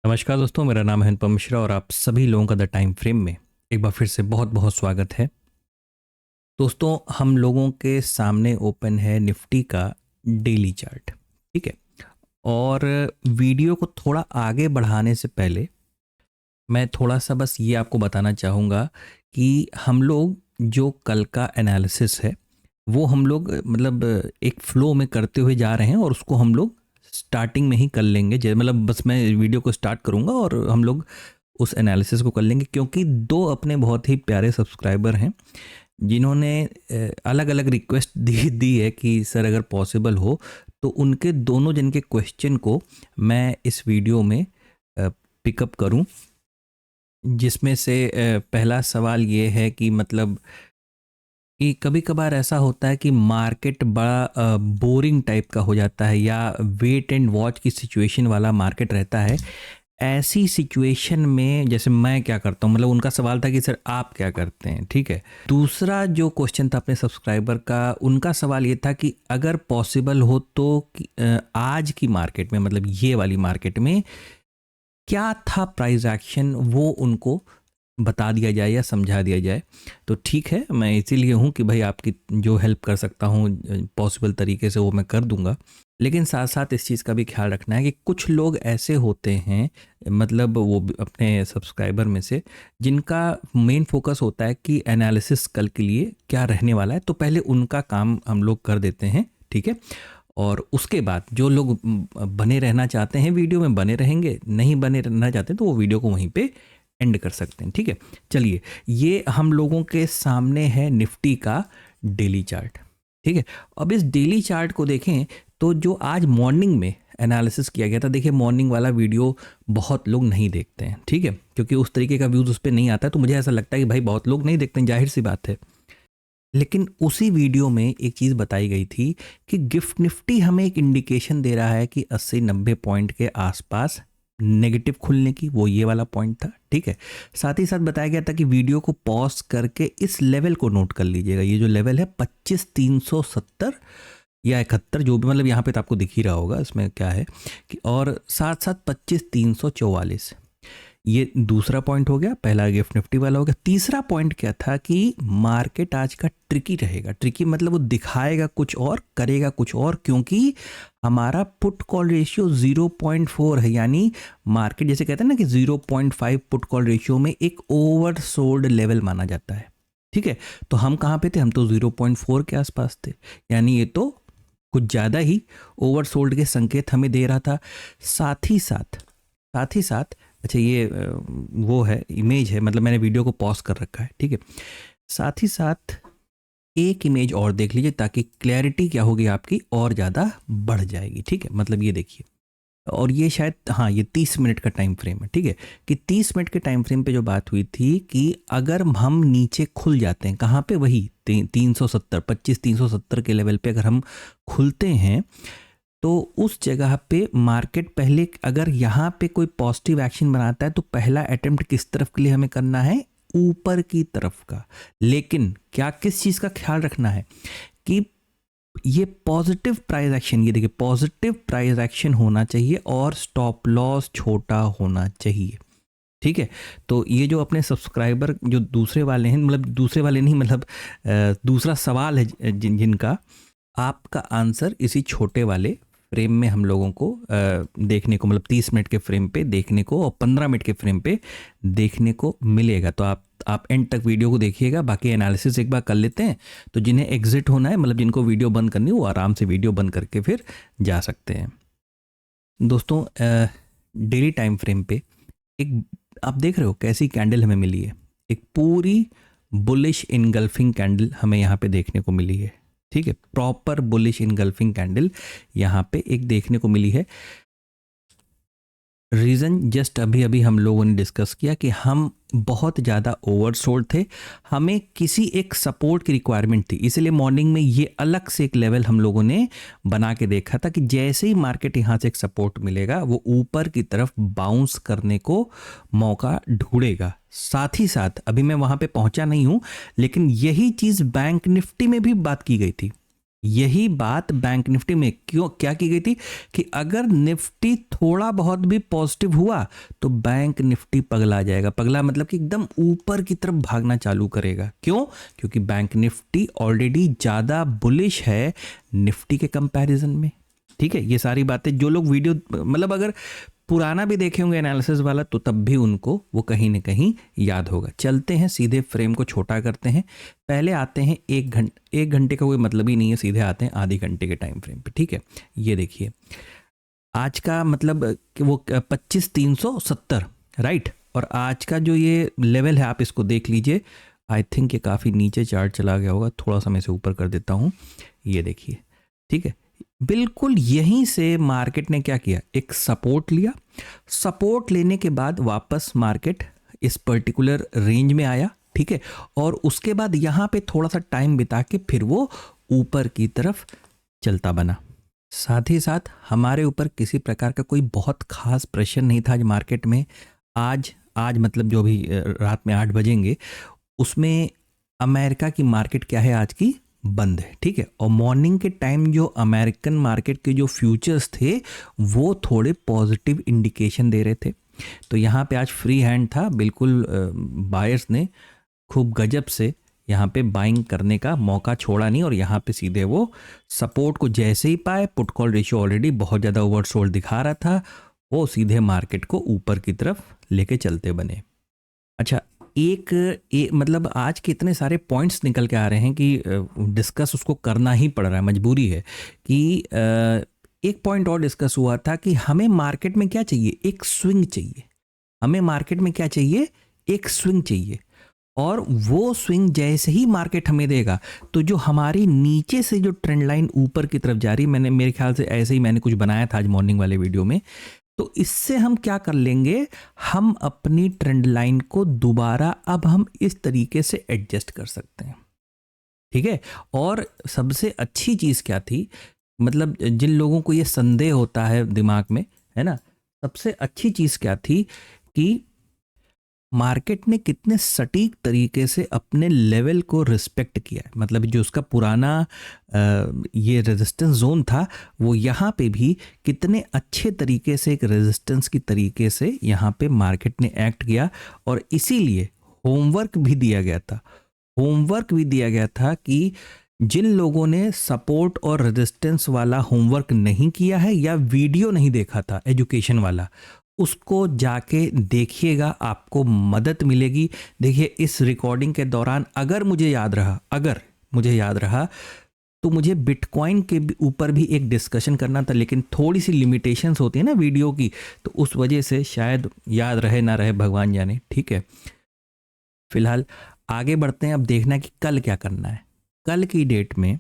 नमस्कार दोस्तों, मेरा नाम है अनुपम मिश्रा और आप सभी लोगों का द टाइम फ्रेम में एक बार फिर से बहुत बहुत स्वागत है। दोस्तों, हम लोगों के सामने ओपन है निफ्टी का डेली चार्ट। ठीक है। और वीडियो को थोड़ा आगे बढ़ाने से पहले मैं थोड़ा सा बस ये आपको बताना चाहूँगा कि हम लोग जो कल का एनालिसिस है वो हम लोग मतलब एक फ्लो में करते हुए जा रहे हैं और उसको हम लोग स्टार्टिंग में ही कर लेंगे। मतलब बस मैं वीडियो को स्टार्ट करूँगा और हम लोग उस एनालिसिस को कर लेंगे, क्योंकि दो अपने बहुत ही प्यारे सब्सक्राइबर हैं जिन्होंने अलग अलग रिक्वेस्ट दी है कि सर अगर पॉसिबल हो तो उनके दोनों जन के क्वेश्चन को मैं इस वीडियो में पिकअप करूं। जिसमें से पहला सवाल ये है कि मतलब कि कभी कभार ऐसा होता है कि मार्केट बड़ा बोरिंग टाइप का हो जाता है या वेट एंड वॉच की सिचुएशन वाला मार्केट रहता है। ऐसी सिचुएशन में जैसे मैं क्या करता हूँ, मतलब उनका सवाल था कि सर आप क्या करते हैं। ठीक है। दूसरा जो क्वेश्चन था अपने सब्सक्राइबर का, उनका सवाल ये था कि अगर पॉसिबल हो तो आज की मार्केट में, मतलब ये वाली मार्केट में क्या था प्राइस एक्शन, वो उनको बता दिया जाए या समझा दिया जाए। तो ठीक है, मैं इसीलिए हूँ कि भाई आपकी जो हेल्प कर सकता हूँ पॉसिबल तरीके से वो मैं कर दूंगा। लेकिन साथ साथ इस चीज़ का भी ख्याल रखना है कि कुछ लोग ऐसे होते हैं, मतलब वो अपने सब्सक्राइबर में से, जिनका मेन फोकस होता है कि एनालिसिस कल के लिए क्या रहने वाला है। तो पहले उनका काम हम लोग कर देते हैं। ठीक है। और उसके बाद जो लोग बने रहना चाहते हैं वीडियो में बने रहेंगे, नहीं बने रहना चाहते तो वो वीडियो को वहीं पे एंड कर सकते हैं। ठीक है। चलिए, ये हम लोगों के सामने है निफ्टी का डेली चार्ट। ठीक है। अब इस डेली चार्ट को देखें तो जो आज मॉर्निंग में एनालिसिस किया गया था, देखिए मॉर्निंग वाला वीडियो बहुत लोग नहीं देखते हैं। ठीक है। क्योंकि उस तरीके का व्यूज़ उस पर नहीं आता है, तो मुझे ऐसा लगता है कि भाई बहुत लोग नहीं देखते हैं, जाहिर सी बात है। लेकिन उसी वीडियो में एक चीज़ बताई गई थी कि गिफ्ट निफ्टी हमें एक इंडिकेशन दे रहा है कि 80-90 पॉइंट के आसपास नेगेटिव खुलने की, वो ये वाला पॉइंट था। ठीक है। साथ ही साथ बताया गया था कि वीडियो को पॉज करके इस लेवल को नोट कर लीजिएगा। ये जो लेवल है 25,370 या 71, जो भी, मतलब यहाँ पे तो आपको दिख ही रहा होगा इसमें क्या है कि, और साथ साथ 25,344, ये दूसरा पॉइंट हो गया। पहला गिफ्ट निफ्टी वाला हो गया। तीसरा पॉइंट क्या था कि मार्केट आज का ट्रिकी रहेगा। ट्रिकी मतलब वो दिखाएगा कुछ और करेगा कुछ और, क्योंकि हमारा पुट कॉल रेशियो 0.4 है। यानी मार्केट जैसे कहते हैं ना कि 0.5 पुट कॉल रेशियो में एक ओवरसोल्ड लेवल माना जाता है। ठीक है। तो हम कहाँ पे थे? हम तो 0.4 के आसपास थे। यानी ये तो कुछ ज़्यादा ही ओवरसोल्ड के संकेत हमें दे रहा था। साथ ही साथ अच्छा, ये वो है, इमेज है, मतलब मैंने वीडियो को पॉज कर रखा है। ठीक है। साथ ही साथ एक इमेज और देख लीजिए ताकि क्लैरिटी क्या होगी आपकी और ज़्यादा बढ़ जाएगी। ठीक है। मतलब ये देखिए, और ये शायद, हाँ, ये 30 मिनट का टाइम फ्रेम है। ठीक है। कि 30 मिनट के टाइम फ्रेम पे जो बात हुई थी कि अगर हम नीचे खुल जाते हैं, कहाँ पे? वही 370, 25,370 के लेवल पे अगर हम खुलते हैं तो उस जगह पे मार्केट पहले, अगर यहाँ पे कोई पॉजिटिव एक्शन बनाता है तो पहला अटेम्प्ट किस तरफ के लिए हमें करना है? ऊपर की तरफ का। लेकिन क्या, किस चीज़ का ख्याल रखना है कि ये पॉजिटिव प्राइस एक्शन, ये देखिए पॉजिटिव प्राइस एक्शन होना चाहिए और स्टॉप लॉस छोटा होना चाहिए। ठीक है। तो ये जो अपने सब्सक्राइबर जो दूसरे वाले हैं, मतलब दूसरे वाले नहीं, मतलब दूसरा सवाल है जिनका, आपका आंसर इसी छोटे वाले फ्रेम में हम लोगों को देखने को, मतलब 30 मिनट के फ्रेम पे देखने को और 15 मिनट के फ्रेम पे देखने को मिलेगा। तो आप एंड तक वीडियो को देखिएगा। बाकी एनालिसिस एक बार कर लेते हैं, तो जिन्हें एग्जिट होना है, मतलब जिनको वीडियो बंद करनी है, वो आराम से वीडियो बंद करके फिर जा सकते हैं। दोस्तों, डेली टाइम फ्रेम पे एक, आप देख रहे हो कैसी कैंडल हमें मिली है? एक पूरी बुलिश इनगल्फिंग कैंडल हमें यहाँ पे देखने को मिली है। ठीक है। प्रॉपर बुलिश इनगल्फिंग कैंडल यहाँ पे एक देखने को मिली है। रीज़न जस्ट अभी अभी हम लोगों ने डिस्कस किया कि हम बहुत ज़्यादा ओवरसोल्ड थे, हमें किसी एक सपोर्ट की रिक्वायरमेंट थी, इसलिए मॉर्निंग में ये अलग से एक लेवल हम लोगों ने बना के देखा था कि जैसे ही मार्केट यहाँ से एक सपोर्ट मिलेगा वो ऊपर की तरफ बाउंस करने को मौका ढूंढेगा। साथ ही साथ अभी मैं वहाँ पे पहुँचा नहीं हूँ, लेकिन यही चीज़ बैंक निफ्टी में भी बात की गई थी। यही बात बैंक निफ्टी में क्यों क्या की गई थी कि अगर निफ्टी थोड़ा बहुत भी पॉजिटिव हुआ तो बैंक निफ्टी पगला जाएगा। पगला मतलब कि एकदम ऊपर की तरफ भागना चालू करेगा। क्यों? क्योंकि बैंक निफ्टी ऑलरेडी ज़्यादा बुलिश है निफ्टी के कंपैरिजन में। ठीक है, ये सारी बातें जो लोग वीडियो मतलब अगर पुराना भी देखे होंगे एनालिसिस वाला तो तब भी उनको वो कहीं ना कहीं याद होगा। चलते हैं सीधे, फ्रेम को छोटा करते हैं। पहले आते हैं 1 घंटे का कोई मतलब ही नहीं है, सीधे आते हैं आधे घंटे के टाइम फ्रेम पे। ठीक है, ये देखिए आज का मतलब कि वो 25,370 राइट। और आज का जो ये लेवल है आप इसको देख लीजिए। आई थिंक ये काफ़ी नीचे चार्ट चला गया होगा, थोड़ा सा मैं इसे ऊपर कर देता हूँ। ये देखिए, ठीक है, बिल्कुल यहीं से मार्केट ने क्या किया, एक सपोर्ट लिया। सपोर्ट लेने के बाद वापस मार्केट इस पर्टिकुलर रेंज में आया। ठीक है, और उसके बाद यहाँ पे थोड़ा सा टाइम बिता के फिर वो ऊपर की तरफ चलता बना। साथ ही साथ हमारे ऊपर किसी प्रकार का कोई बहुत खास प्रेशर नहीं था आज मार्केट में। आज मतलब जो भी रात में 8 बजेंगे उसमें अमेरिका की मार्केट क्या है आज की, बंद है। ठीक है, और मॉर्निंग के टाइम जो अमेरिकन मार्केट के जो फ्यूचर्स थे वो थोड़े पॉजिटिव इंडिकेशन दे रहे थे। तो यहाँ पे आज फ्री हैंड था बिल्कुल। बायर्स ने खूब गजब से यहाँ पे बाइंग करने का मौका छोड़ा नहीं, और यहाँ पे सीधे वो सपोर्ट को जैसे ही पाए, पुट कॉल रेशियो ऑलरेडी बहुत ज़्यादा ओवरसोल्ड दिखा रहा था, वो सीधे मार्केट को ऊपर की तरफ लेके चलते बने। अच्छा, मतलब आज के इतने सारे पॉइंट्स निकल के आ रहे हैं कि डिस्कस उसको करना ही पड़ रहा है, मजबूरी है कि एक पॉइंट और डिस्कस हुआ था कि हमें मार्केट में क्या चाहिए, एक स्विंग चाहिए। हमें मार्केट में क्या चाहिए, एक स्विंग चाहिए। और वो स्विंग जैसे ही मार्केट हमें देगा तो जो हमारी नीचे से जो ट्रेंड लाइन ऊपर की तरफ जा रही, मैंने मेरे ख्याल से ऐसे ही मैंने कुछ बनाया था आज मॉर्निंग वाले वीडियो में, तो इससे हम क्या कर लेंगे, हम अपनी ट्रेंड लाइन को दोबारा अब हम इस तरीके से एडजस्ट कर सकते हैं। ठीक है, और सबसे अच्छी चीज़ क्या थी, मतलब जिन लोगों को ये संदेह होता है दिमाग में, है ना, सबसे अच्छी चीज़ क्या थी कि मार्केट ने कितने सटीक तरीके से अपने लेवल को रिस्पेक्ट किया है। मतलब जो उसका पुराना ये रेजिस्टेंस जोन था वो यहाँ पे भी कितने अच्छे तरीके से एक रेजिस्टेंस की तरीके से यहाँ पे मार्केट ने एक्ट किया। और इसीलिए होमवर्क भी दिया गया था। होमवर्क भी दिया गया था कि जिन लोगों ने सपोर्ट और रेजिस्टेंस वाला होमवर्क नहीं किया है या वीडियो नहीं देखा था एजुकेशन वाला, उसको जाके देखिएगा, आपको मदद मिलेगी। देखिए इस रिकॉर्डिंग के दौरान अगर मुझे याद रहा तो मुझे बिटकॉइन के ऊपर भी एक डिस्कशन करना था, लेकिन थोड़ी सी लिमिटेशंस होती है ना वीडियो की, तो उस वजह से शायद याद रहे ना रहे, भगवान जाने। ठीक है, फिलहाल आगे बढ़ते हैं। अब देखना कि कल क्या करना है। कल की डेट में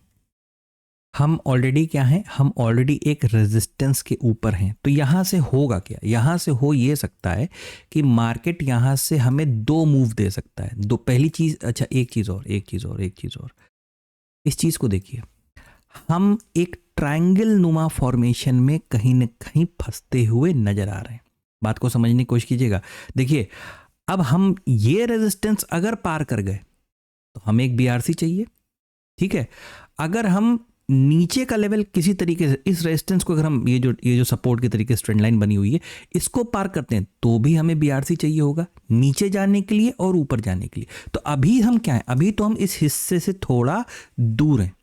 हम ऑलरेडी क्या हैं, हम ऑलरेडी एक रेजिस्टेंस के ऊपर हैं। तो यहाँ से होगा क्या, यहाँ से हो ये सकता है कि मार्केट यहाँ से हमें 2 मूव दे सकता है। दो, पहली चीज़, अच्छा एक चीज़ और इस चीज़ को देखिए, हम एक ट्रायंगल नुमा फॉर्मेशन में कहीं ना कहीं फंसते हुए नजर आ रहे हैं। बात को समझने की कोशिश कीजिएगा। देखिए अब हम ये रेजिस्टेंस अगर पार कर गए तो हमें एक बीआरसी चाहिए। ठीक है, अगर हम नीचे का लेवल किसी तरीके से इस रेजिस्टेंस को, अगर हम ये जो सपोर्ट के तरीके से ट्रेंड लाइन बनी हुई है इसको पार करते हैं तो भी हमें बीआरसी चाहिए होगा नीचे जाने के लिए और ऊपर जाने के लिए। तो अभी हम क्या है, अभी तो हम इस हिस्से से थोड़ा दूर हैं।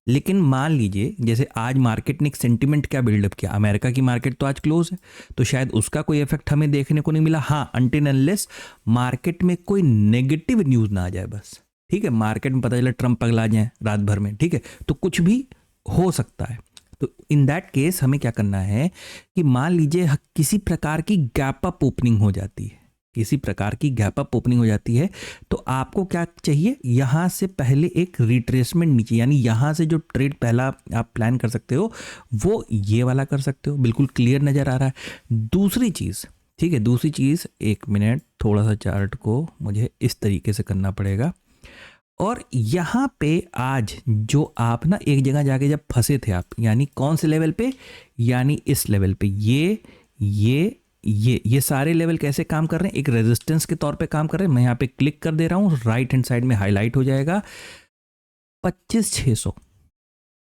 लेकिन मान लीजिए जैसे आज मार्केट ने एक सेंटिमेंट क्या बिल्डअप किया, अमेरिका की मार्केट तो आज क्लोज है तो शायद उसका कोई इफेक्ट हमें देखने को नहीं मिला। हाँ, अनटिल अनलेस मार्केट में कोई नेगेटिव न्यूज़ ना आ जाए बस। ठीक है, मार्केट में पता चला ट्रंप पगला जाए रात भर में, ठीक है, तो कुछ भी हो सकता है। तो इन दैट केस हमें क्या करना है कि मान लीजिए किसी प्रकार की गैप अप ओपनिंग हो जाती है, तो आपको क्या चाहिए, यहां से पहले एक रिट्रेसमेंट नीचे, यानी यहां से जो ट्रेड पहला आप प्लान कर सकते हो वो ये वाला कर सकते हो। बिल्कुल क्लियर नजर आ रहा है। दूसरी चीज, ठीक है, दूसरी चीज, एक मिनट, थोड़ा सा चार्ट को मुझे इस तरीके से करना पड़ेगा। और यहाँ पे आज जो आप ना एक जगह जाके जब फंसे थे आप, यानी कौन से लेवल पे, यानी इस लेवल पे, ये सारे लेवल कैसे काम कर रहे हैं, एक रेजिस्टेंस के तौर पे काम कर रहे हैं। मैं यहाँ पे क्लिक कर दे रहा हूँ, राइट हैंड साइड में हाईलाइट हो जाएगा 25,600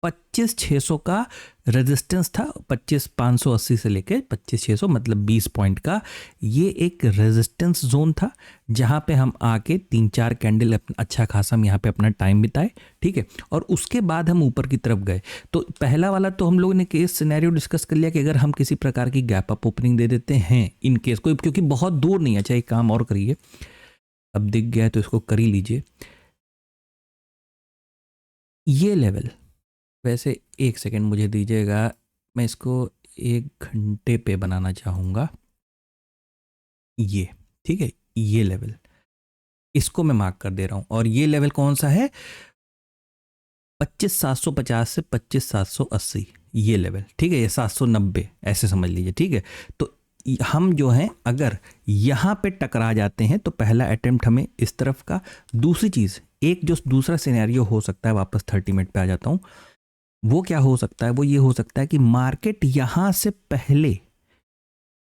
25,600 का रेजिस्टेंस था, 25,580 से लेके 25,600 मतलब 20 पॉइंट का ये एक रेजिस्टेंस जोन था, जहाँ पे हम आके 3-4 कैंडल अच्छा खासा हम यहाँ पे अपना टाइम बिताए, ठीक है। और उसके बाद हम ऊपर की तरफ गए। तो पहला वाला तो हम लोगों ने केस सिनेरियो डिस्कस कर लिया कि अगर हम किसी प्रकार की गैप अप ओपनिंग दे देते हैं इन केस कोई, क्योंकि बहुत दूर नहीं है, चाहे एक काम और करिए, अब दिख गया है तो इसको कर ही लीजिए। ये लेवल, वैसे एक सेकेंड मुझे दीजिएगा, मैं इसको 1 घंटे पे बनाना चाहूँगा, ये ठीक है, ये लेवल इसको मैं मार्क कर दे रहा हूँ। और ये लेवल कौन सा है, 25,750 से 25,780 ये लेवल, ठीक है, ये 790 ऐसे समझ लीजिए, ठीक है। तो हम जो हैं अगर यहाँ पे टकरा जाते हैं तो पहला अटेम्प्ट हमें इस तरफ का। दूसरी चीज़, एक जो दूसरा सिनेरियो हो सकता है, वापस 30 मिनट पे आ जाता हूँ, वो क्या हो सकता है, वो ये हो सकता है कि मार्केट यहाँ से पहले,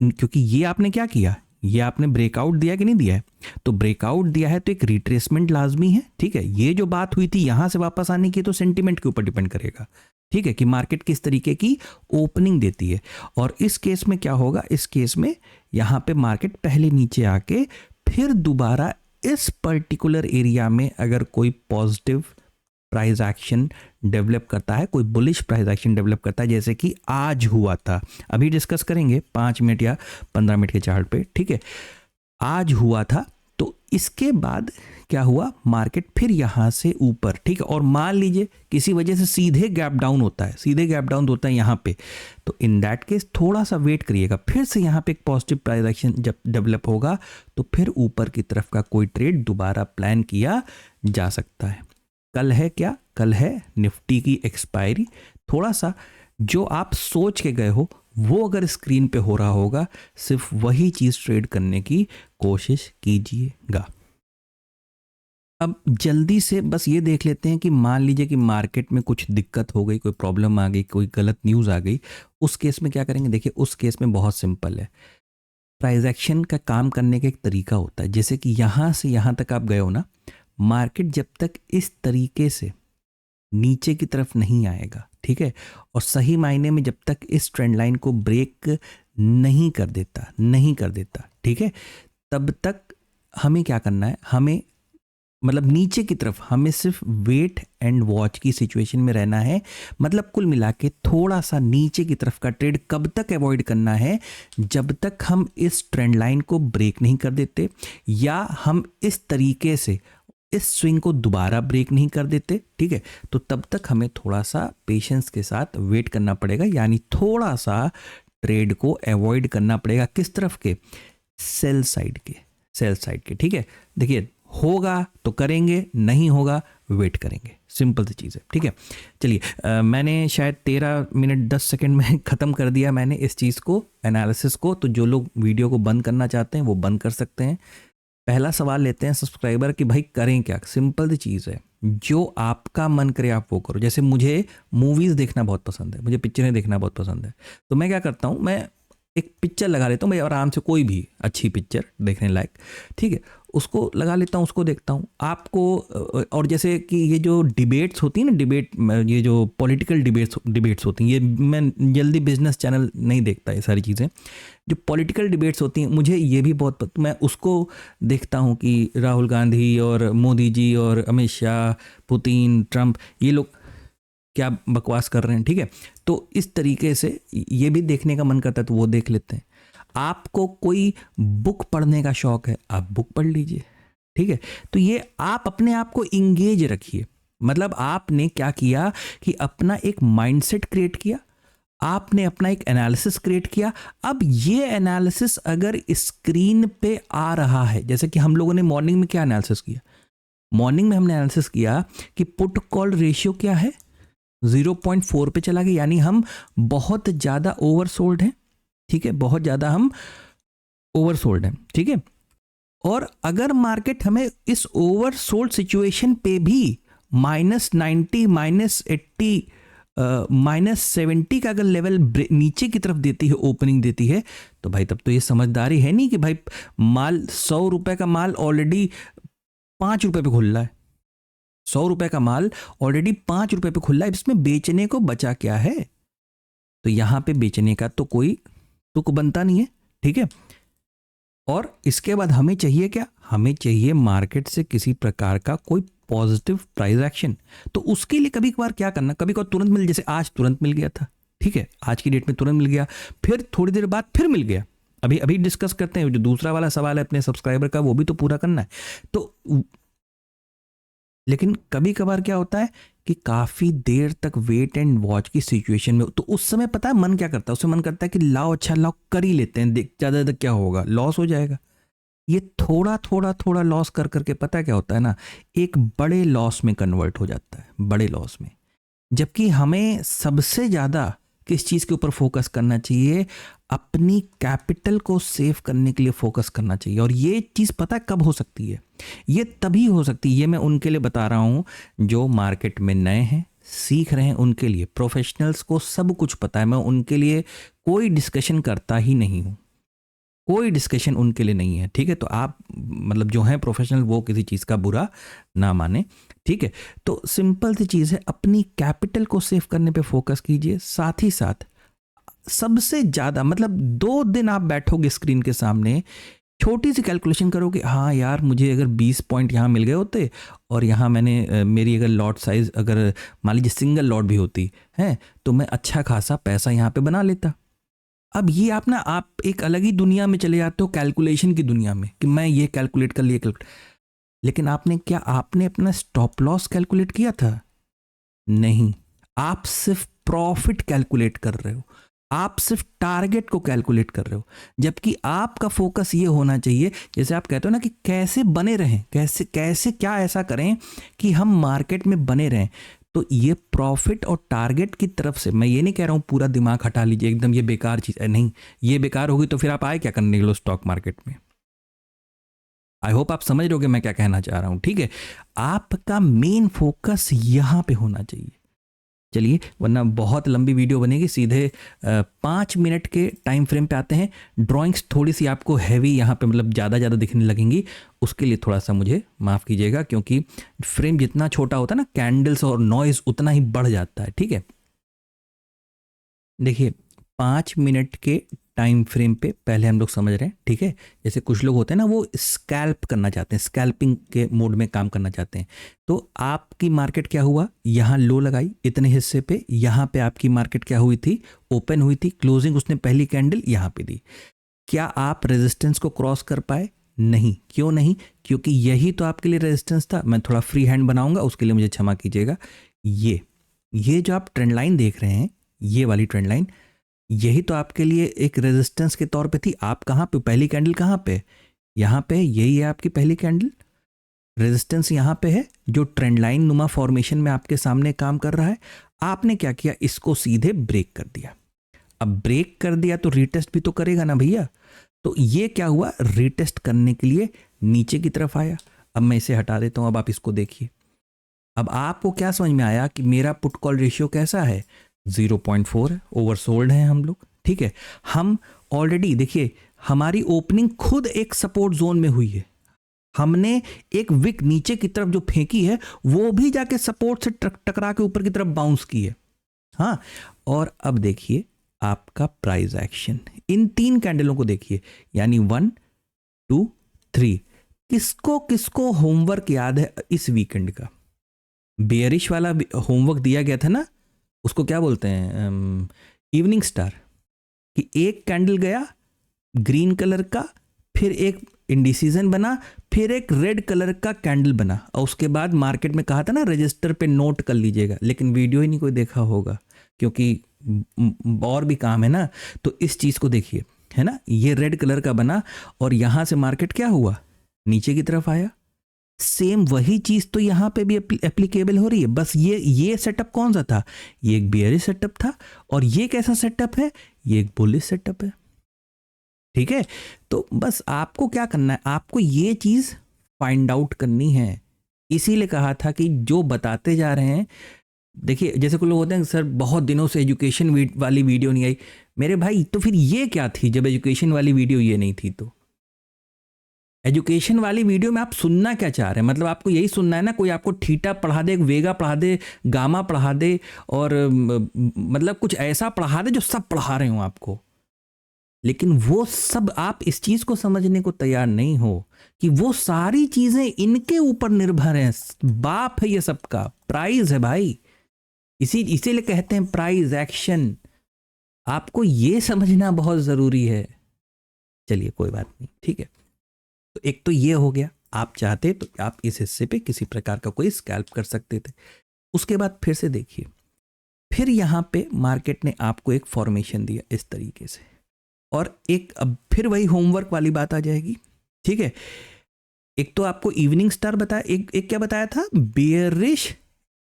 क्योंकि ये आपने क्या किया, ये आपने ब्रेकआउट दिया कि नहीं दिया है, तो ब्रेकआउट दिया है तो एक रिट्रेसमेंट लाजमी है, ठीक है। ये जो बात हुई थी यहाँ से वापस आने की, तो सेंटीमेंट के ऊपर डिपेंड करेगा, ठीक है, कि मार्केट किस तरीके की ओपनिंग देती है। और इस केस में क्या होगा, इस केस में यहाँ पे मार्केट पहले नीचे आके फिर दोबारा इस पर्टिकुलर एरिया में अगर कोई पॉजिटिव प्राइस एक्शन डेवलप करता है, कोई बुलिश प्राइस एक्शन डेवलप करता है, जैसे कि आज हुआ था, अभी डिस्कस करेंगे 5 मिनट या 15 मिनट के चार्ट पे, ठीक है, आज हुआ था, तो इसके बाद क्या हुआ, मार्केट फिर यहाँ से ऊपर, ठीक है। और मान लीजिए किसी वजह से सीधे गैप डाउन होता है, सीधे गैप डाउन होता है यहाँ पे, तो इन दैट केस थोड़ा सा वेट करिएगा, फिर से यहाँ पे एक पॉजिटिव प्राइस एक्शन जब डेवलप होगा तो फिर ऊपर की तरफ का कोई ट्रेड दोबारा प्लान किया जा सकता है। कल है क्या, कल है निफ्टी की एक्सपायरी, थोड़ा सा जो आप सोच के गए हो वो अगर स्क्रीन पे हो रहा होगा, सिर्फ वही चीज़ ट्रेड करने की कोशिश कीजिएगा। अब जल्दी से बस ये देख लेते हैं कि मान लीजिए कि मार्केट में कुछ दिक्कत हो गई, कोई प्रॉब्लम आ गई, कोई गलत न्यूज़ आ गई, उस केस में क्या करेंगे। देखिए उस केस में बहुत सिंपल है, प्राइस एक्शन का काम करने का एक तरीका होता है। जैसे कि यहाँ से यहाँ तक आप गए हो ना, मार्केट जब तक इस तरीके से नीचे की तरफ नहीं आएगा, ठीक है, और सही मायने में जब तक इस ट्रेंड लाइन को ब्रेक नहीं कर देता, ठीक है, तब तक हमें क्या करना है, हमें मतलब नीचे की तरफ हमें सिर्फ वेट एंड वॉच की सिचुएशन में रहना है। मतलब कुल मिला के थोड़ा सा नीचे की तरफ का ट्रेड कब तक अवॉइड करना है, जब तक हम इस ट्रेंड लाइन को ब्रेक नहीं कर देते, या हम इस तरीके से इस स्विंग को दोबारा ब्रेक नहीं कर देते, ठीक है। तो तब तक हमें थोड़ा सा पेशेंस के साथ वेट करना पड़ेगा, यानी थोड़ा सा ट्रेड को अवॉइड करना पड़ेगा। किस तरफ के, सेल साइड के, ठीक है। देखिए होगा तो करेंगे, नहीं होगा वेट करेंगे, सिंपल सी चीज़ है, ठीक है। चलिए मैंने शायद 13 मिनट 10 सेकंड में ख़त्म कर दिया मैंने इस चीज़ को, एनालिसिस को। तो जो लोग वीडियो को बंद करना चाहते हैं वो बंद कर सकते हैं। पहला सवाल लेते हैं सब्सक्राइबर कि भाई करें क्या। सिंपल सी चीज़ है, जो आपका मन करे आप वो करो। जैसे मुझे मूवीज़ देखना बहुत पसंद है, मुझे पिक्चरें देखना बहुत पसंद है, तो मैं क्या करता हूँ, मैं एक पिक्चर लगा लेता हूँ भाई, आराम से कोई भी अच्छी पिक्चर देखने लायक, ठीक है, उसको लगा लेता हूँ, उसको देखता हूँ। आपको और जैसे कि ये जो डिबेट्स होती हैं ना, ये जो पॉलिटिकल डिबेट्स होती हैं, ये मैं जल्दी बिजनेस चैनल नहीं देखता, ये सारी चीज़ें जो पॉलिटिकल डिबेट्स होती हैं मुझे ये भी बहुत मैं उसको देखता हूँ कि राहुल गांधी और मोदी जी और अमित शाह, पुतिन, ट्रंप, ये लोग क्या बकवास कर रहे हैं, ठीक है। तो इस तरीके से ये भी देखने का मन करता है तो वो देख लेते हैं। आपको कोई बुक पढ़ने का शौक है, आप बुक पढ़ लीजिए, ठीक है। तो ये आप अपने आप को इंगेज रखिए। मतलब आपने क्या किया कि अपना एक माइंडसेट क्रिएट किया, आपने अपना एक एनालिसिस क्रिएट किया। अब ये एनालिसिस अगर स्क्रीन पे आ रहा है, जैसे कि हम लोगों ने मॉर्निंग में क्या एनालिसिस किया, मॉर्निंग में हमने एनालिसिस किया कि पुट कॉल रेशियो क्या है, 0.4 पे चला गया, यानी हम बहुत ज़्यादा ओवरसोल्ड हैं, ठीक है, बहुत ज़्यादा हम ओवरसोल्ड हैं, ठीक है। और अगर मार्केट हमें इस ओवरसोल्ड सिचुएशन पे भी -90, -80, -70 का अगर लेवल नीचे की तरफ देती है, ओपनिंग देती है, तो भाई तब तो ये समझदारी है नहीं कि भाई माल 100 रुपए का माल ऑलरेडी 5 रुपए पे खुल रहा है, 100 रुपए का माल ऑलरेडी 5 रुपए पे खुल रहा है, इसमें बेचने को बचा क्या है? तो यहां पे बेचने का तो कोई तुक बनता नहीं है, ठीक है। और इसके बाद हमें चाहिए क्या? हमें चाहिए मार्केट से किसी प्रकार का कोई पॉजिटिव प्राइस एक्शन। तो उसके लिए कभी कभार क्या करना, कभी कभार तुरंत मिल, जैसे आज तुरंत मिल गया था, ठीक है, आज की डेट में तुरंत मिल गया, फिर थोड़ी देर बाद फिर मिल गया। अभी अभी डिस्कस करते हैं, जो दूसरा वाला सवाल है अपने सब्सक्राइबर का, वो भी तो पूरा करना है। तो लेकिन कभी कभार क्या होता है कि काफ़ी देर तक वेट एंड वॉच की सिचुएशन में, तो उस समय पता है मन क्या करता है? उससे मन करता है कि लाओ, अच्छा लाओ, कर ही लेते हैं, देख ज़्यादा ज़्यादा क्या होगा, लॉस हो जाएगा। ये थोड़ा थोड़ा थोड़ा लॉस कर करके पता है क्या होता है ना, एक बड़े लॉस में कन्वर्ट हो जाता है, बड़े लॉस में। जबकि हमें सबसे ज़्यादा किस चीज़ के ऊपर फोकस करना चाहिए? अपनी कैपिटल को सेव करने के लिए फोकस करना चाहिए। और ये चीज़ पता है कब हो सकती है? ये तभी हो सकती है, ये मैं उनके लिए बता रहा हूँ जो मार्केट में नए हैं, सीख रहे हैं, उनके लिए। प्रोफेशनल्स को सब कुछ पता है, मैं उनके लिए कोई डिस्कशन करता ही नहीं हूँ, कोई डिस्कशन उनके लिए नहीं है, ठीक है। तो आप मतलब जो हैं प्रोफेशनल, वो किसी चीज़ का बुरा ना माने, ठीक है। तो सिंपल सी चीज़ है, अपनी कैपिटल को सेव करने पे फोकस कीजिए। साथ ही साथ सबसे ज़्यादा मतलब 2 दिन आप बैठोगे स्क्रीन के सामने, छोटी सी कैलकुलेशन करोगे, हाँ यार मुझे अगर 20 पॉइंट यहाँ मिल गए होते और यहाँ मैंने मेरी अगर लॉट साइज अगर मान लीजिए सिंगल लॉट भी होती है, तो मैं अच्छा खासा पैसा यहाँ पे बना लेता। अब ये आप एक अलग ही दुनिया में चले जाते हो, कैलकुलेशन की दुनिया में, कि मैं ये कैलकुलेट कर लिया कैलकुलेट। लेकिन आपने अपना स्टॉप लॉस कैलकुलेट किया था? नहीं। आप सिर्फ प्रॉफिट कैलकुलेट कर रहे हो, आप सिर्फ टारगेट को कैलकुलेट कर रहे हो। जबकि आपका फोकस ये होना चाहिए, जैसे आप कहते हो ना कि कैसे बने रहें, कैसे कैसे क्या ऐसा करें कि हम मार्केट में बने रहें। तो ये प्रॉफिट और टारगेट की तरफ से, मैं ये नहीं कह रहा हूँ पूरा दिमाग हटा लीजिए एकदम, ये बेकार चीज़ है, नहीं। ये बेकार होगी तो फिर आप आए क्या करने के लिए स्टॉक मार्केट में? आई होप आप समझ रहे हो मैं क्या कहना चाह रहा हूँ, ठीक है। आपका मेन फोकस यहाँ पे होना चाहिए। चलिए, वरना बहुत लंबी वीडियो बनेगी। सीधे 5 मिनट के टाइम फ्रेम पे आते हैं। ड्राइंग्स थोड़ी सी आपको हैवी यहाँ पे मतलब ज़्यादा दिखने लगेंगी, उसके लिए थोड़ा सा मुझे माफ़ कीजिएगा, क्योंकि फ्रेम जितना छोटा होता है ना, कैंडल्स और नॉइज़ उतना ही बढ़ जाता है, ठीक है। देखिए, 5 मिनट के टाइम फ्रेम पे पहले हम लोग समझ रहे हैं, ठीक है। जैसे कुछ लोग होते हैं ना, वो स्कैल्प करना चाहते हैं, स्कैल्पिंग के मोड में काम करना चाहते हैं। तो आपकी मार्केट क्या हुआ, यहाँ लो लगाई इतने हिस्से पे, यहाँ पे आपकी मार्केट क्या हुई थी, ओपन हुई थी, क्लोजिंग उसने पहली कैंडल यहाँ पे दी। क्या आप रेजिस्टेंस को क्रॉस कर पाए? नहीं। क्यों नहीं? क्योंकि यही तो आपके लिए रेजिस्टेंस था। मैं थोड़ा फ्री हैंड बनाऊंगा, उसके लिए मुझे क्षमा कीजिएगा। ये जो आप ट्रेंड लाइन देख रहे हैं, ये वाली ट्रेंड लाइन, यही तो आपके लिए एक रेजिस्टेंस के तौर पे थी। आप कहाँ पे, पहली कैंडल कहाँ पे, यहाँ पे, यही है आपकी पहली कैंडल। रेजिस्टेंस यहाँ पे है, जो ट्रेंड लाइन नुमा फॉर्मेशन में आपके सामने काम कर रहा है। आपने क्या किया, इसको सीधे ब्रेक कर दिया। अब ब्रेक कर दिया तो रीटेस्ट भी तो करेगा ना भैया। तो ये क्या हुआ, रीटेस्ट करने के लिए नीचे की तरफ आया। अब मैं इसे हटा देता हूँ, अब आप इसको देखिए। अब आपको क्या समझ में आया कि मेरा पुट कॉल रेशियो कैसा है? 0.4 है, ओवरसोल्ड है हम लोग, ठीक है। हम ऑलरेडी देखिए, हमारी ओपनिंग खुद एक सपोर्ट जोन में हुई है। हमने एक विक नीचे की तरफ जो फेंकी है, वो भी जाके सपोर्ट से टकरा के ऊपर की तरफ बाउंस की है। हाँ, और अब देखिए आपका प्राइस एक्शन, इन 3 कैंडलों को देखिए, यानी 1 2 3। किसको किसको होमवर्क याद है इस वीकेंड का? बेयरिश वाला होमवर्क दिया गया था ना, उसको क्या बोलते हैं, इवनिंग स्टार। कि एक कैंडल गया ग्रीन कलर का, फिर एक इंडिसीजन बना, फिर एक रेड कलर का कैंडल बना, और उसके बाद मार्केट में कहा था ना रजिस्टर पे नोट कर लीजिएगा, लेकिन वीडियो ही नहीं कोई देखा होगा, क्योंकि और भी काम है ना। तो इस चीज़ को देखिए, है ना, ये रेड कलर का बना और यहाँ से मार्केट क्या हुआ, नीचे की तरफ आया। सेम वही चीज़ तो यहाँ पे भी एप्लीकेबल हो रही है, बस ये सेटअप कौन सा था, ये एक बेयरिश सेटअप था, और ये कैसा सेटअप है, ये एक बुलिश सेटअप है, ठीक है। तो बस आपको क्या करना है, आपको ये चीज़ फाइंड आउट करनी है। इसीलिए कहा था कि जो बताते जा रहे हैं, देखिए जैसे कुछ लोग होते हैं सर बहुत दिनों से एजुकेशन वाली वीडियो नहीं आई। मेरे भाई तो फिर ये क्या थी जब एजुकेशन वाली वीडियो ये नहीं थी? तो एजुकेशन वाली वीडियो में आप सुनना क्या चाह रहे हैं? मतलब आपको यही सुनना है ना, कोई आपको थीटा पढ़ा दे, वेगा पढ़ा दे, गामा पढ़ा दे और मतलब कुछ ऐसा पढ़ा दे जो सब पढ़ा रहे हो आपको। लेकिन वो सब आप इस चीज को समझने को तैयार नहीं हो कि वो सारी चीजें इनके ऊपर निर्भर हैं। बाप है ये सबका, प्राइज है भाई। इसीलिए कहते हैं प्राइज एक्शन। आपको ये समझना बहुत जरूरी है। चलिए कोई बात नहीं, ठीक है। तो एक तो ये हो गया, आप चाहते तो आप इस हिस्से पे किसी प्रकार का कोई स्कैल्प कर सकते थे। उसके बाद फिर से देखिए, फिर यहां पे मार्केट ने आपको एक फॉर्मेशन दिया इस तरीके से, और एक अब फिर वही होमवर्क वाली बात आ जाएगी, ठीक है। एक तो आपको इवनिंग स्टार बताया, एक क्या बताया था, बियरिश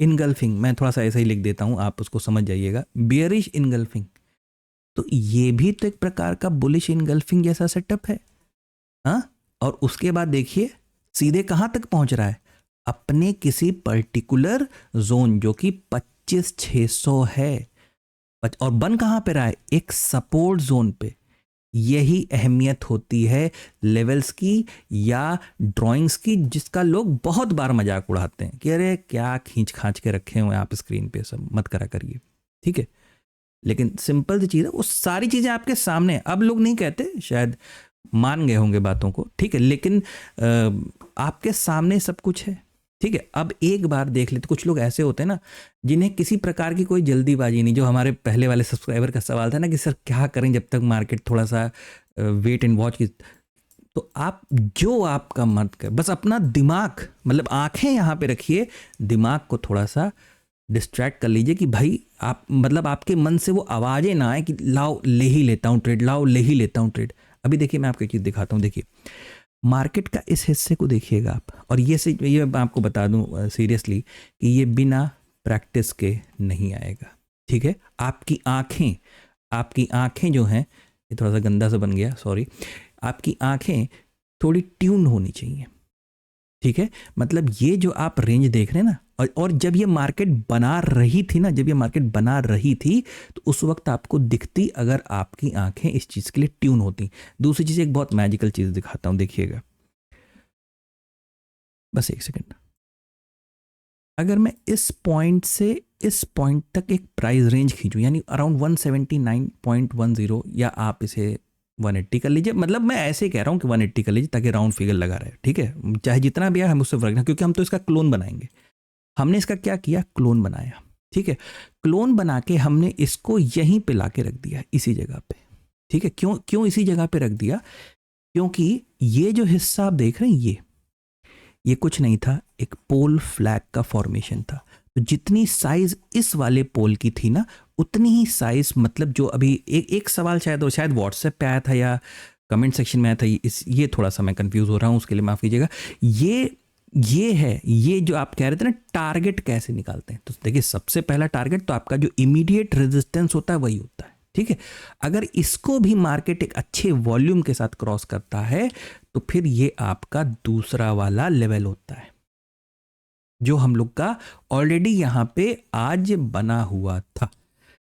इनगल्फिंग। मैं थोड़ा सा ऐसा ही लिख देता हूं, आप उसको समझ जाइएगा, बियरिश इनगल्फिंग। तो ये भी तो एक प्रकार का बुलिश इनगल्फिंग जैसा सेटअप है, हाँ। और उसके बाद देखिए सीधे कहां तक पहुंच रहा है, अपने किसी पर्टिकुलर जोन जो कि 25,600 है, और बन कहां पे रहा है, एक सपोर्ट जोन पे। यही अहमियत होती है लेवल्स की या ड्राइंग्स की, जिसका लोग बहुत बार मजाक उड़ाते हैं कि अरे क्या खींच खांच के रखे हुए आप स्क्रीन पे, सब मत करा करिए, ठीक है। लेकिन सिंपल सी चीज़ है, वो सारी चीज़ें आपके सामने। अब लोग नहीं कहते, शायद मान गए होंगे बातों को, ठीक है, लेकिन आपके सामने सब कुछ है, ठीक है। अब एक बार देख लेते, कुछ लोग ऐसे होते हैं ना जिन्हें किसी प्रकार की कोई जल्दीबाजी नहीं, जो हमारे पहले वाले सब्सक्राइबर का सवाल था ना कि सर क्या करें जब तक मार्केट थोड़ा सा वेट एंड वॉच की। तो आप जो आपका मत कर, बस अपना दिमाग, मतलब आंखें यहाँ पे रखिए, दिमाग को थोड़ा सा डिस्ट्रैक्ट कर लीजिए कि भाई आप, मतलब आपके मन से वो आवाज़ें ना आए कि लाओ ले ही लेता हूँ ट्रेड, लाओ ले ही लेता हूँ ट्रेड। अभी देखिए मैं आपको एक चीज़ दिखाता हूँ, देखिए मार्केट का इस हिस्से को देखिएगा आप, और ये मैं आपको बता दूं सीरियसली कि ये बिना प्रैक्टिस के नहीं आएगा, ठीक है। आपकी आंखें जो हैं, ये थोड़ा सा गंदा सा बन गया, सॉरी, आपकी आंखें थोड़ी ट्यून होनी चाहिए, ठीक है। मतलब ये जो आप रेंज देख रहे हैं ना, और जब ये मार्केट बना रही थी ना, जब ये मार्केट बना रही थी तो उस वक्त आपको दिखती, अगर आपकी आंखें इस चीज़ के लिए ट्यून होती। दूसरी चीज़, एक बहुत मैजिकल चीज़ दिखाता हूँ, देखिएगा बस एक सेकंड। अगर मैं इस पॉइंट से इस पॉइंट तक एक प्राइस रेंज खींचूं, यानी अराउंड 179.10, या आप इसे 180 कर लीजिए, मतलब मैं ऐसे कह रहा हूँ कि 180 कर लीजिए ताकि राउंड फिगर लगा रहे, ठीक है। चाहे जितना भी आए हम उससे फर्क ना, क्योंकि हम तो इसका क्लोन बनाएंगे। हमने इसका क्या किया, क्लोन बनाया, ठीक है। क्लोन बना के हमने इसको यहीं पे लाके रख दिया, इसी जगह पे, ठीक है। क्यों इसी जगह पे रख दिया, क्योंकि ये जो हिस्सा आप देख रहे हैं, ये कुछ नहीं था, एक पोल फ्लैग का फॉर्मेशन था। तो जितनी साइज इस वाले पोल की थी ना, उतनी ही साइज, मतलब जो अभी एक सवाल शायद व्हाट्सएप पे आया था या कमेंट सेक्शन में आया था, ये थोड़ा सा मैं कंफ्यूज हो रहा हूँ, उसके लिए माफ कीजिएगा। ये है, ये जो आप कह रहे थे ना टारगेट कैसे निकालते हैं, तो देखिए सबसे पहला टारगेट तो आपका जो इमीडिएट रेजिस्टेंस होता है वही होता है, ठीक है। अगर इसको भी मार्केट एक अच्छे वॉल्यूम के साथ क्रॉस करता है तो फिर ये आपका दूसरा वाला लेवल होता है, जो हम लोग का ऑलरेडी यहां पे आज बना हुआ था।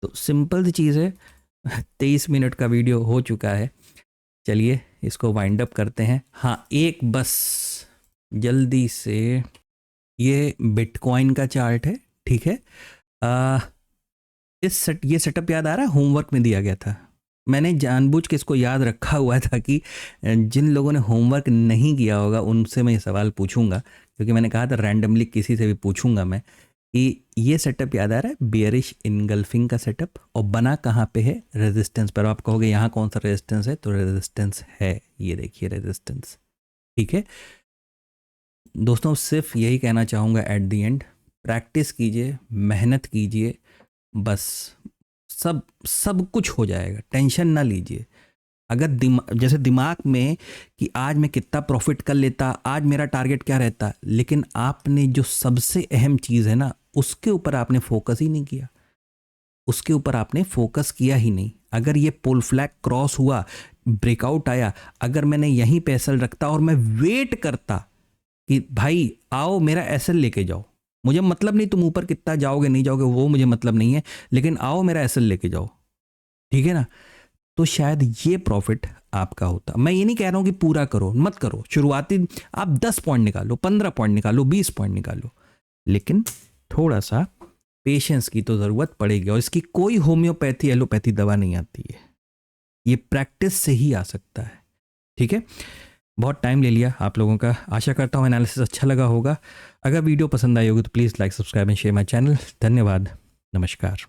तो सिंपल सी चीज़ है, 23 मिनट का वीडियो हो चुका है, चलिए इसको वाइंड अप करते हैं। हाँ, एक बस जल्दी से, ये बिटकॉइन का चार्ट है, ठीक है। ये सेटअप याद आ रहा है, होमवर्क में दिया गया था। मैंने जानबूझ के इसको याद रखा हुआ था कि जिन लोगों ने होमवर्क नहीं किया होगा उनसे मैं ये सवाल पूछूंगा, क्योंकि मैंने कहा था रैंडमली किसी से भी पूछूंगा मैं कि ये सेटअप याद आ रहा है, बियरिश इनगल्फिंग का सेटअप, और बना कहाँ पे है, रेजिस्टेंस पर। आप कहोगे यहाँ कौन सा रेजिस्टेंस है, तो रेजिस्टेंस है, ये देखिए रेजिस्टेंस, ठीक है। दोस्तों सिर्फ यही कहना चाहूँगा एट दी एंड, प्रैक्टिस कीजिए, मेहनत कीजिए, बस सब कुछ हो जाएगा, टेंशन ना लीजिए। अगर जैसे दिमाग में कि आज मैं कितना प्रॉफिट कर लेता, आज मेरा टारगेट क्या रहता, लेकिन आपने जो सबसे अहम चीज़ है ना, उसके ऊपर आपने फोकस ही नहीं किया, उसके ऊपर आपने फोकस किया ही नहीं। अगर ये पोल फ्लैग क्रॉस हुआ, ब्रेकआउट आया, अगर मैंने यहीं पे एसएल रखता और मैं वेट करता कि भाई आओ मेरा एसएल लेके जाओ, मुझे मतलब नहीं तुम ऊपर कितना जाओगे नहीं जाओगे, वो मुझे मतलब नहीं है, लेकिन आओ मेरा एसएल लेके जाओ, ठीक है ना, तो शायद ये प्रॉफिट आपका होता। मैं ये नहीं कह रहा हूँ कि पूरा करो, मत करो, शुरुआती आप 10 पॉइंट निकालो, 15 पॉइंट निकालो, 20 पॉइंट निकालो, लेकिन थोड़ा सा पेशेंस की तो ज़रूरत पड़ेगी। और इसकी कोई होम्योपैथी एलोपैथी दवा नहीं आती है, ये प्रैक्टिस से ही आ सकता है। ठीक है, बहुत टाइम ले लिया आप लोगों का, आशा करता हूँ एनालिसिस अच्छा लगा होगा। अगर वीडियो पसंद आई होगी तो please like, subscribe and share my channel. धन्यवाद, नमस्कार।